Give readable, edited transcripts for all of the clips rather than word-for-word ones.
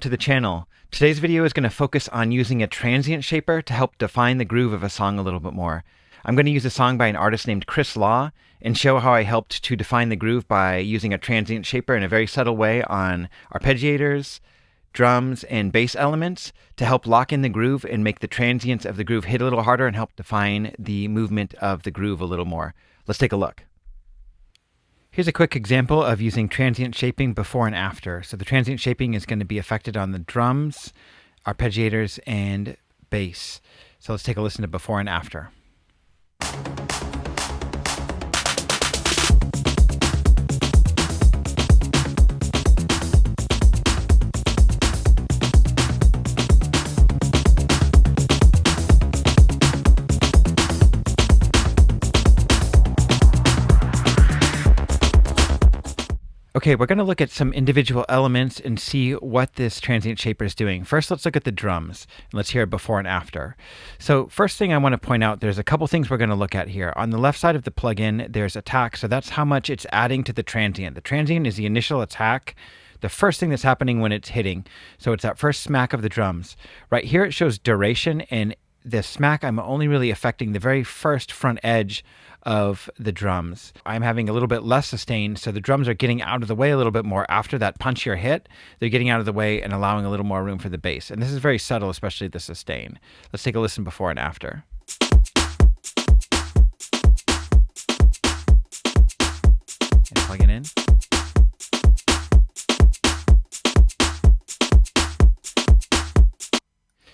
to the channel. Today's video is going to focus on using a transient shaper to help define the groove of a song a little bit more. I'm going to use a song by an artist named Chris Law and show how I helped to define the groove by using a transient shaper in a very subtle way on arpeggiators, drums, and bass elements to help lock in the groove and make the transients of the groove hit a little harder and help define the movement of the groove a little more. Let's take a look. Here's a quick example of using transient shaping before and after. So the transient shaping is going to be affected on the drums, arpeggiators, and bass. So let's take a listen to before and after. Okay, we're going to look at some individual elements and see what this transient shaper is doing. First, let's look at the drums, and let's hear it before and after. So first thing I want to point out, there's a couple things we're going to look at here. On the left side of the plugin, there's attack, so that's how much it's adding to the transient. The transient is the initial attack, the first thing that's happening when it's hitting. So it's that first smack of the drums. Right here it shows duration, and the smack, I'm only really affecting the very first front edge of the drums. I'm having a little bit less sustain, so the drums are getting out of the way a little bit more after that punchier hit. They're getting out of the way and allowing a little more room for the bass. And this is very subtle, especially the sustain. Let's take a listen before and after. And plug it in.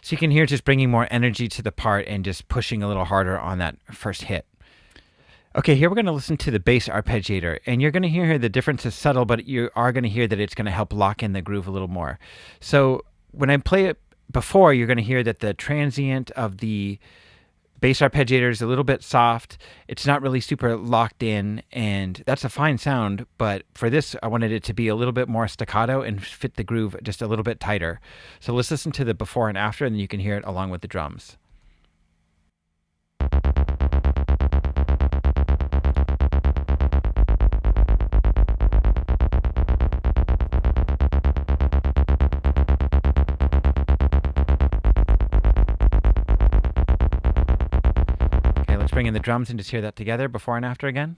So you can hear just bringing more energy to the part and just pushing a little harder on that first hit. Okay, here we're going to listen to the bass arpeggiator, and you're going to hear the difference is subtle, but you are going to hear that it's going to help lock in the groove a little more. So when I play it before, you're going to hear that the transient of the bass arpeggiator is a little bit soft. It's not really super locked in, and that's a fine sound, but for this, I wanted it to be a little bit more staccato and fit the groove just a little bit tighter. So let's listen to the before and after, and then you can hear it along with the drums. Let's bring in the drums and just hear that together before and after again.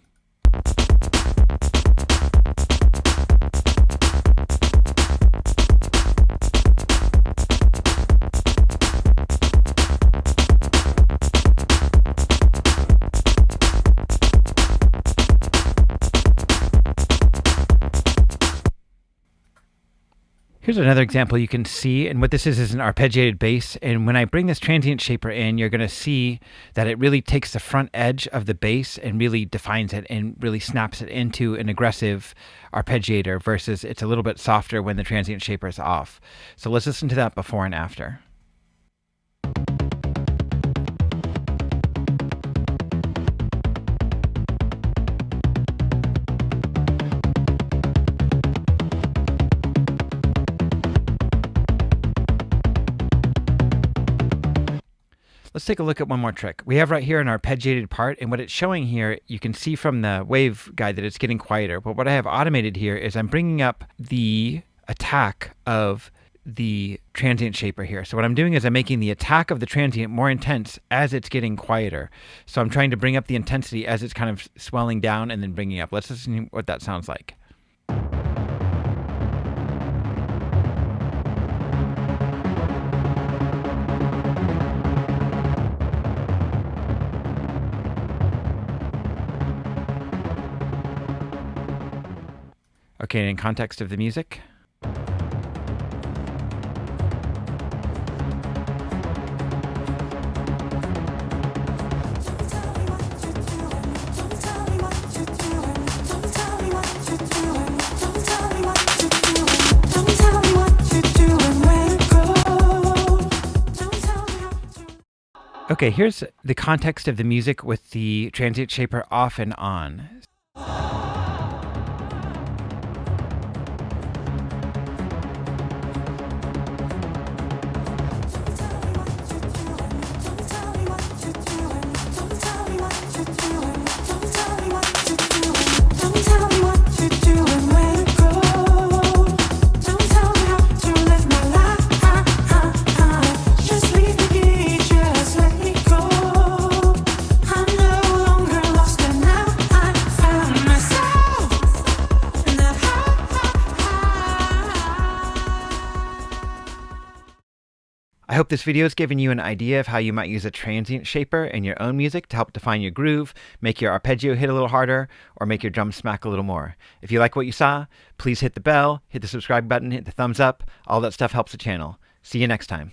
Here's another example you can see, and what this is an arpeggiated bass, and when I bring this transient shaper in, you're going to see that it really takes the front edge of the bass and really defines it and really snaps it into an aggressive arpeggiator versus it's a little bit softer when the transient shaper is off. So let's listen to that before and after. Let's take a look at one more trick. We have right here an arpeggiated part, and what it's showing here, you can see from the wave guide that it's getting quieter. But what I have automated here is I'm bringing up the attack of the transient shaper here. So what I'm doing is I'm making the attack of the transient more intense as it's getting quieter. So I'm trying to bring up the intensity as it's kind of swelling down and then bringing up. Let's listen to what that sounds like. Okay, in context of the music. Okay, here's the context of the music with the transient shaper off and on. Tell me what to do and where to go. Don't tell me how to live my life. I hope this video has given you an idea of how you might use a transient shaper in your own music to help define your groove, make your arpeggio hit a little harder, or make your drums smack a little more. If you like what you saw, please hit the bell, hit the subscribe button, hit the thumbs up. All that stuff helps the channel. See you next time.